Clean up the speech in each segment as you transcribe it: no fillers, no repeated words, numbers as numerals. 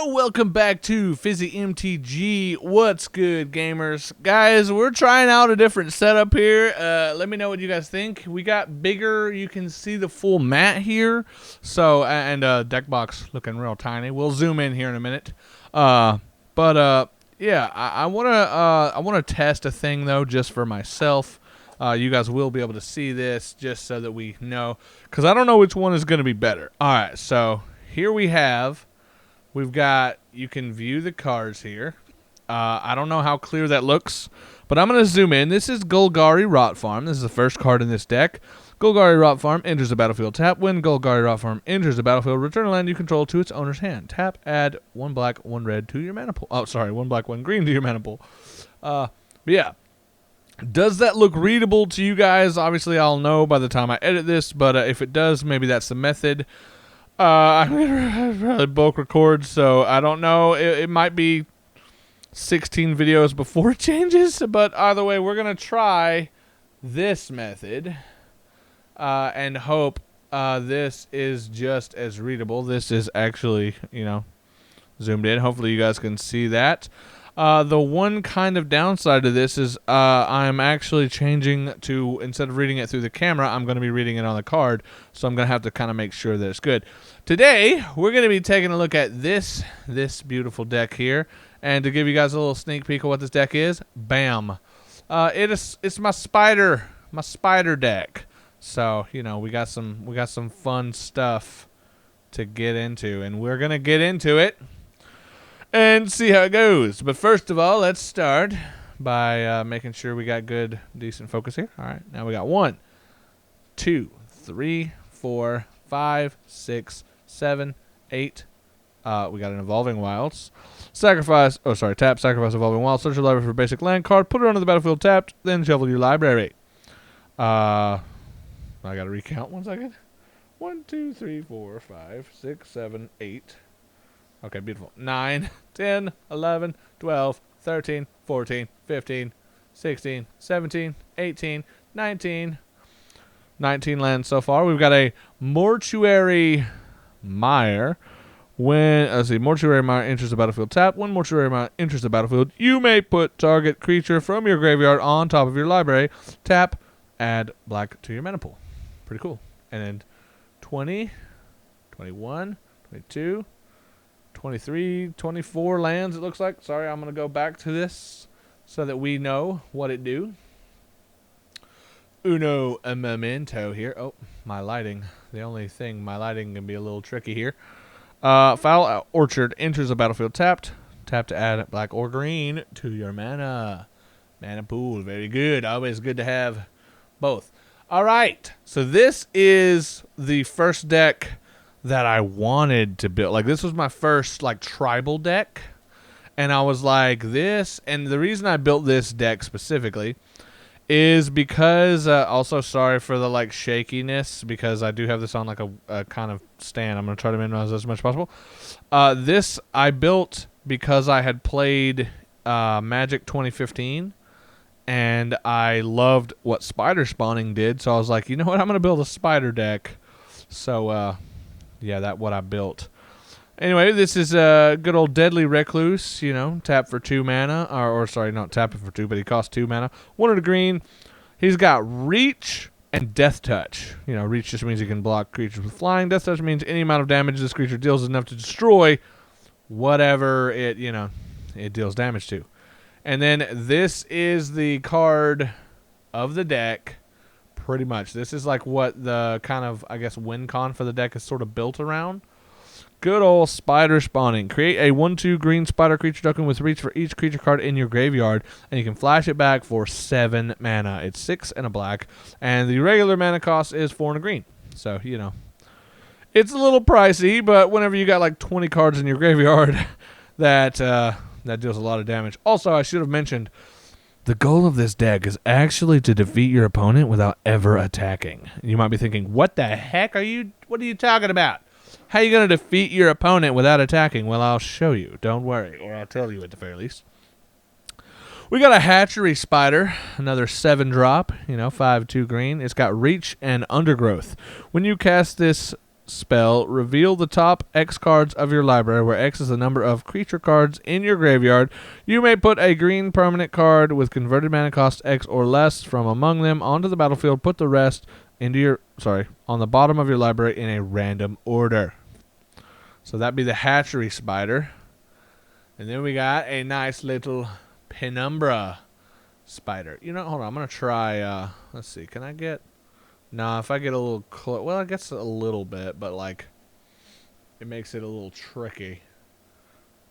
Welcome back to Fizzy MTG. What's good, gamers? Guys, we're trying out a different setup here. Let me know what you guys think. We got bigger. You can see the full mat here. So, and deck box looking real tiny. We'll zoom in here in a minute. Yeah, I wanna test a thing though, just for myself. You guys will be able to see this just so that we know, because I don't know which one is going to be better. All right, so here we've got, you can view the cards here. I don't know how clear that looks, but I'm going to zoom in. This is Golgari Rot Farm. This is the first card in this deck. Golgari Rot Farm enters the battlefield. Tap. When Golgari Rot Farm enters the battlefield, return a land you control to its owner's hand. Tap, add 1 black, 1 red to your mana pool. Oh, sorry, 1 black, 1 green to your mana pool. But yeah. Does that look readable to you guys? Obviously, I'll know by the time I edit this, but if it does, maybe that's the method. I'm going to probably bulk record, so I don't know. It might be 16 videos before it changes, but either way, we're going to try this method and hope this is just as readable. This is actually, zoomed in. Hopefully, you guys can see that. The one kind of downside to this is I'm actually changing to, instead of reading it through the camera, I'm going to be reading it on the card, so I'm going to have to kind of make sure that it's good. Today, we're going to be taking a look at this beautiful deck here, and to give you guys a little sneak peek of what this deck is, bam. It's my spider deck. So, we got some fun stuff to get into, and we're going to get into it and see how it goes. But first of all, let's start by making sure we got good, decent focus here. All right, now we got 1, 2, 3, 4, 5, 6, 7, 8. We got an Evolving Wilds. Tap, sacrifice Evolving Wilds. Search your library for a basic land card. Put it onto the battlefield tapped, then shuffle your library. I got to recount 1 second. 1, 2, 3, 4, 5, 6, 7, 8. Okay, beautiful. 9, 10, 11, 12, 13, 14, 15, 16, 17, 18, 19. 19 lands so far. We've got a Mortuary Mire. Mortuary Mire enters the battlefield tap. When Mortuary Mire enters the battlefield, you may put target creature from your graveyard on top of your library. Tap, add black to your mana pool. Pretty cool. And then 20, 21, 22, 23, 24 lands, it looks like. Sorry, I'm going to go back to this so that we know what it do. Uno a momento here. Oh, my lighting. The only thing, my lighting can be a little tricky here. Foul Orchard enters the battlefield tapped. Tap to add black or green to your mana pool. Very good. Always good to have both. All right. So this is the first deck that I wanted to build. Like, this was my first tribal deck, and I was like, this, and the reason I built this deck specifically is because also sorry for the shakiness, because I do have this on a kind of stand. I'm gonna try to minimize as much as possible. This I built because I had played Magic 2015, and I loved what spider spawning did, so I was like, you know what, I'm gonna build a spider deck. So yeah, that's what I built. Anyway, this is a good old Deadly Recluse, tap for 2 mana. Or sorry, not tapping for 2, but he costs 2 mana. 1 of the green. He's got Reach and Death Touch. Reach just means he can block creatures with flying. Death Touch means any amount of damage this creature deals is enough to destroy whatever it deals damage to. And then this is the card of the deck. Pretty much. This is what the kind of, I guess, win con for the deck is sort of built around. Good old spider spawning. Create a 1/2 green spider creature token with reach for each creature card in your graveyard, and you can flash it back for 7 mana. It's 6 and a black, and the regular mana cost is 4 and a green. So, it's a little pricey, but whenever you got 20 cards in your graveyard, that deals a lot of damage. Also, I should have mentioned, the goal of this deck is actually to defeat your opponent without ever attacking. You might be thinking, what the heck what are you talking about? How are you going to defeat your opponent without attacking? Well, I'll show you. Don't worry, or I'll tell you at the very least. We got a Hatchery Spider, another 7-drop, 5/2 green. It's got Reach and Undergrowth. When you cast this spell, reveal the top X cards of your library, where X is the number of creature cards in your graveyard. You may put a green permanent card with converted mana cost X or less from among them onto the battlefield. Put the rest on the bottom of your library in a random order. So that'd be the Hatchery Spider. And then we got a nice little Penumbra Spider. You know, hold on, I'm going to try, let's see, can I get... No, if I get a little close, well, I guess a little bit, but like, it makes it a little tricky.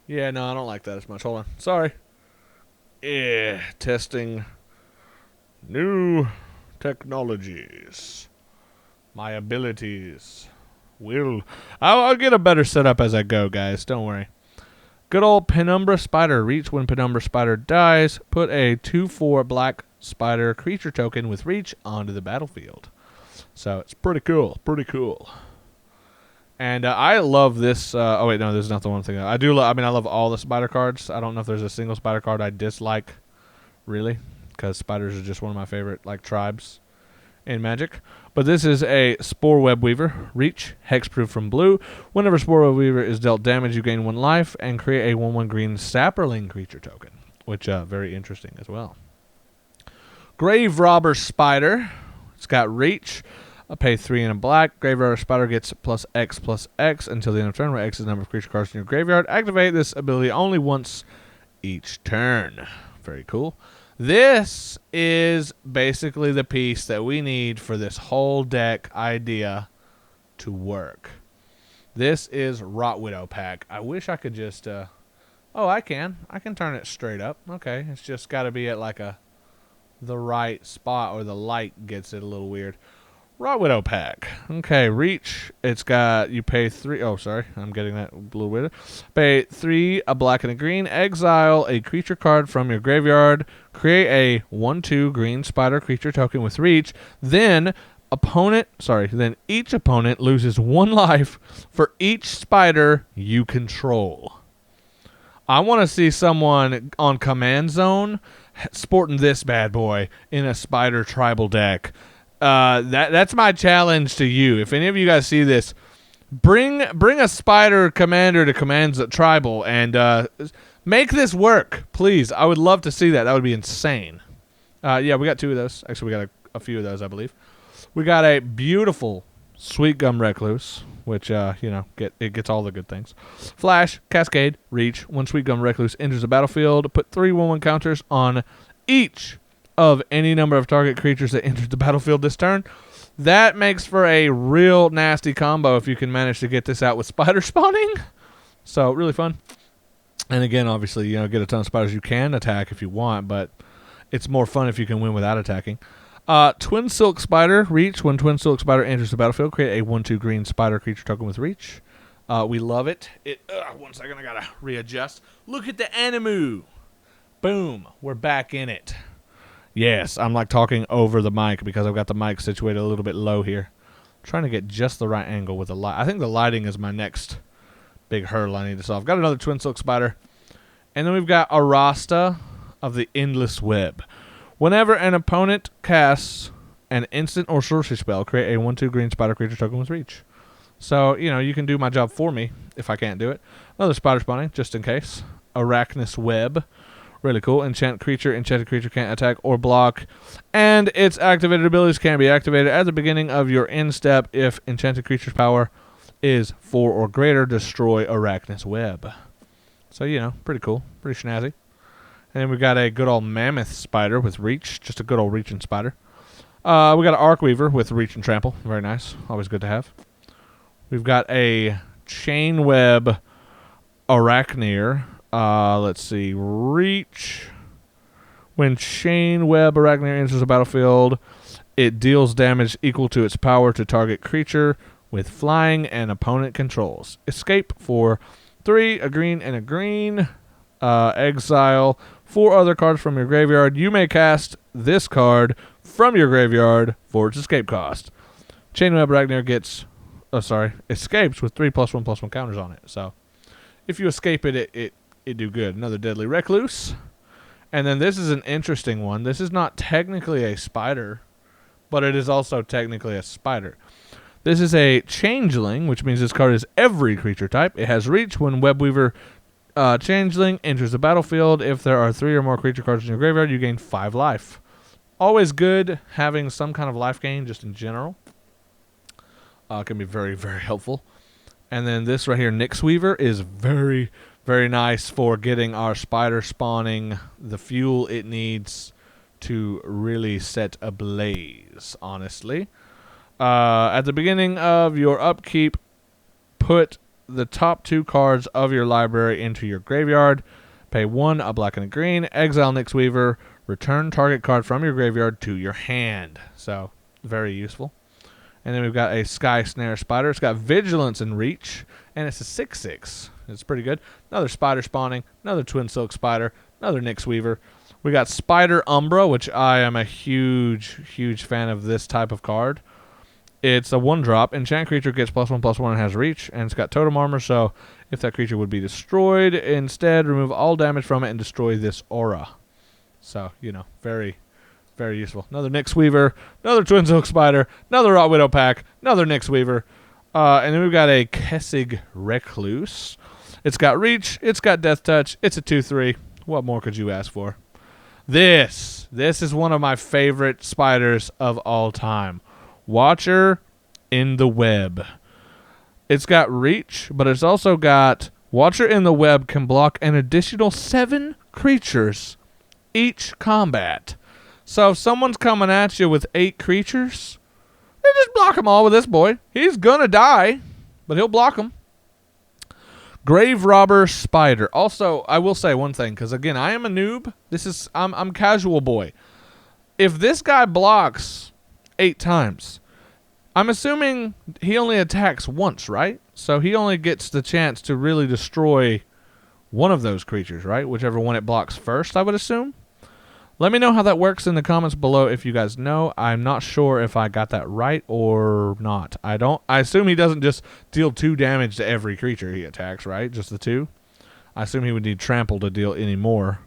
Yeah, no, I don't like that as much. Hold on. Sorry. Yeah, testing new technologies. My abilities will... I'll get a better setup as I go, guys. Don't worry. Good old Penumbra Spider. Reach when Penumbra Spider dies. Put a 2/4 black spider creature token with reach onto the battlefield. So it's pretty cool. Pretty cool. And I love this. Oh, wait, no, this is not the one thing. I love all the spider cards. I don't know if there's a single spider card I dislike, really, because spiders are just one of my favorite, like, tribes in Magic. But this is a Spore Web Weaver. Reach, hexproof from blue. Whenever Spore Web Weaver is dealt damage, you gain 1 life and create a 1/1 green sapperling creature token, which very interesting as well. Grave Robber Spider. It's got reach. I'll pay 3 and a black. Grave Robber Spider gets +X until the end of turn, where X is the number of creature cards in your graveyard. Activate this ability only once each turn. Very cool. This is basically the piece that we need for this whole deck idea to work. This is Rot Widow Pack. I wish I could just... oh, I can. I can turn it straight up. Okay, it's just got to be at like the right spot, or the light gets it a little weird. Rot Widow Pack. Okay, reach. It's got, you pay 3. Oh, sorry. I'm getting that a little weird. Pay 3, a black and a green. Exile a creature card from your graveyard. Create a 1/2 green spider creature token with reach. Then each opponent loses 1 life for each spider you control. I want to see someone on Command Zone sporting this bad boy in a spider tribal deck. That's my challenge to you. If any of you guys see this, bring a spider commander to Command Tribal and make this work, please. I would love to see that. That would be insane. Yeah, we got 2 of those. Actually, we got a few of those, I believe. We got a beautiful Sweet Gum Recluse, which it gets all the good things. Flash, Cascade, Reach. When Sweet Gum Recluse enters the battlefield, put 3 1/1 counters on each of any number of target creatures that entered the battlefield this turn. That makes for a real nasty combo if you can manage to get this out with spider spawning. So, really fun. And again, obviously, get a ton of spiders. You can attack if you want, but it's more fun if you can win without attacking. Twin Silk Spider. Reach. When Twin Silk Spider enters the battlefield, create a 1/2 green spider creature token with reach. We love it. 1 second, I gotta readjust. Look at the Animu. Boom. We're back in it. Yes, I'm like talking over the mic because I've got the mic situated a little bit low here. I'm trying to get just the right angle with the light. I think the lighting is my next big hurdle I need to solve. Got another Twin Silk Spider. And then we've got Arasta of the Endless Web. Whenever an opponent casts an instant or sorcery spell, create a 1/2 green spider creature token with reach. So, you can do my job for me if I can't do it. Another spider spawning, just in case. Arachnus Web. Really cool. Enchanted creature can't attack or block. And its activated abilities can be activated at the beginning of your end step. If enchanted creature's power is 4 or greater, destroy Arachnus Web. So, pretty cool. Pretty snazzy. And then we got a good old Mammoth Spider with reach. Just a good old reaching spider. We got an Arc Weaver with reach and trample. Very nice. Always good to have. We've got a Chain Web Arachneer. Let's see. Reach. When Chain Web Arachneer enters the battlefield, it deals damage equal to its power to target creature with flying and opponent controls. Escape for 3, a green and a green. Exile 4 other cards from your graveyard. You may cast this card from your graveyard for its escape cost. Chain Web Arachneer escapes with 3 +1/+1 counters on it. So if you escape it do good. Another Deadly Recluse. And then this is an interesting one. This is not technically a spider, but it is also technically a spider. This is a changeling, which means this card is every creature type. It has reach when Webweaver changeling enters the battlefield. If there are 3 or more creature cards in your graveyard, you gain 5 life. Always good having some kind of life gain just in general. Can be very, very helpful. And then this right here, Nyx Weaver, is very, very nice for getting our spider spawning the fuel it needs to really set ablaze, honestly. At the beginning of your upkeep, put the top 2 cards of your library into your graveyard. Pay 1, a black and a green. Exile Nyx Weaver. Return target card from your graveyard to your hand. So, very useful. And then we've got a Sky Snare Spider. It's got Vigilance and Reach, and it's a 6/6. It's pretty good. Another Spider spawning, another Twin Silk Spider, another Nyx Weaver. We got Spider Umbra, which I am a huge, huge fan of this type of card. It's a 1-drop. Enchant creature gets +1/+1 and has Reach, and it's got Totem Armor, so if that creature would be destroyed, instead remove all damage from it and destroy this aura. So, you know, very... very useful. Another Nyx Weaver, another Twin Silk Spider, another Rot Widow pack, another Nyx Weaver. And then we've got a Kessig Recluse. It's got Reach, it's got Death Touch, it's a 2/3. What more could you ask for? This is one of my favorite spiders of all time. Watcher in the Web. It's got Reach, but it's also got Watcher in the Web can block an additional 7 creatures each combat. So if someone's coming at you with 8 creatures, they just block them all with this boy. He's going to die, but he'll block them. Grave Robber Spider. Also, I will say one thing, because again, I am a noob. I'm casual boy. If this guy blocks 8 times, I'm assuming he only attacks once, right? So he only gets the chance to really destroy one of those creatures, right? Whichever one it blocks first, I would assume. Let me know how that works in the comments below if you guys know. I'm not sure if I got that right or not. I assume he doesn't just deal 2 damage to every creature he attacks, right? Just the 2. I assume he would need Trample to deal any more.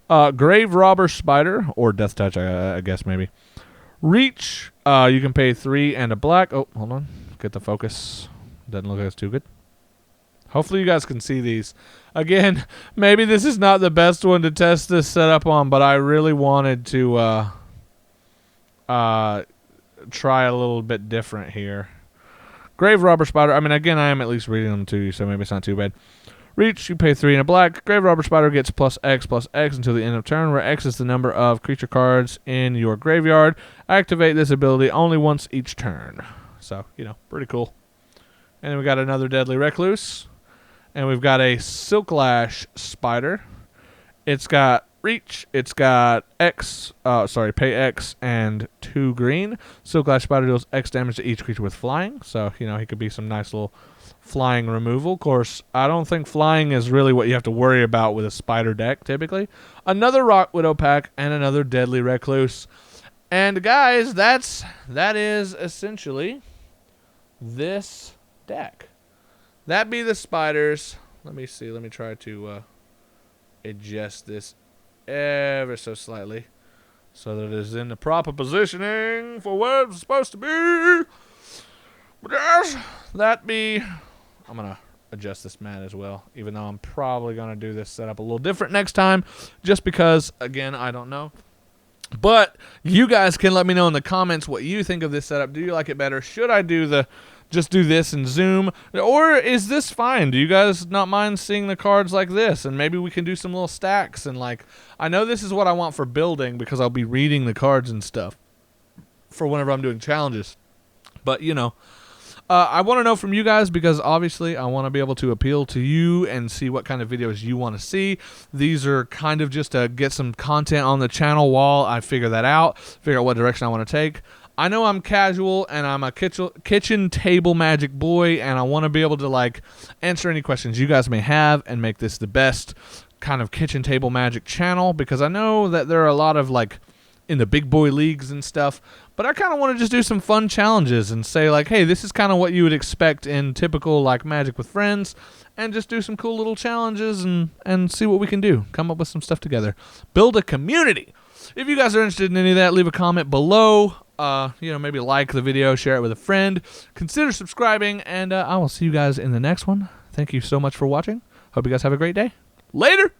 Grave Robber Spider, or Death Touch, I guess maybe. Reach, you can pay 3 and a black. Oh, hold on. Get the focus. Doesn't look like it's too good. Hopefully you guys can see these. Again, maybe this is not the best one to test this setup on, but I really wanted to try a little bit different here. Grave Robber Spider. I mean, again, I am at least reading them to you, so maybe it's not too bad. Reach, you pay 3 and a black. Grave Robber Spider gets +X until the end of turn, where X is the number of creature cards in your graveyard. Activate this ability only once each turn. So, you know, pretty cool. And then we got another Deadly Recluse. And we've got a Silklash Spider. It's got Reach. It's got pay X and 2 green. Silklash Spider deals X damage to each creature with flying. So, you know, he could be some nice little flying removal. Of course, I don't think flying is really what you have to worry about with a spider deck, typically. Another Rot Widow pack and another Deadly Recluse. And, guys, that is essentially this deck. That be the spiders. Let me see. Let me try to adjust this ever so slightly so that it is in the proper positioning for where it's supposed to be. But yes, that be... I'm going to adjust this mat as well, even though I'm probably going to do this setup a little different next time, just because, again, I don't know. But you guys can let me know in the comments what you think of this setup. Do you like it better? Should I do just do this in Zoom? Or is this fine? Do you guys not mind seeing the cards like this? And maybe we can do some little stacks. And like, I know this is what I want for building because I'll be reading the cards and stuff for whenever I'm doing challenges. But, you know, I want to know from you guys because obviously I want to be able to appeal to you and see what kind of videos you want to see. These are kind of just to get some content on the channel while I figure that out, figure out what direction I want to take. I know I'm casual and I'm a kitchen table magic boy, and I want to be able to like answer any questions you guys may have and make this the best kind of kitchen table magic channel, because I know that there are a lot of like in the big boy leagues and stuff, but I kind of want to just do some fun challenges and say like, hey, this is kind of what you would expect in typical like Magic with Friends, and just do some cool little challenges and see what we can do. Come up with some stuff together. Build a community. If you guys are interested in any of that, leave a comment below. maybe like the video, share it with a friend, consider subscribing, and I will see you guys in the next one. Thank you so much for watching. Hope you guys have a great day. Later!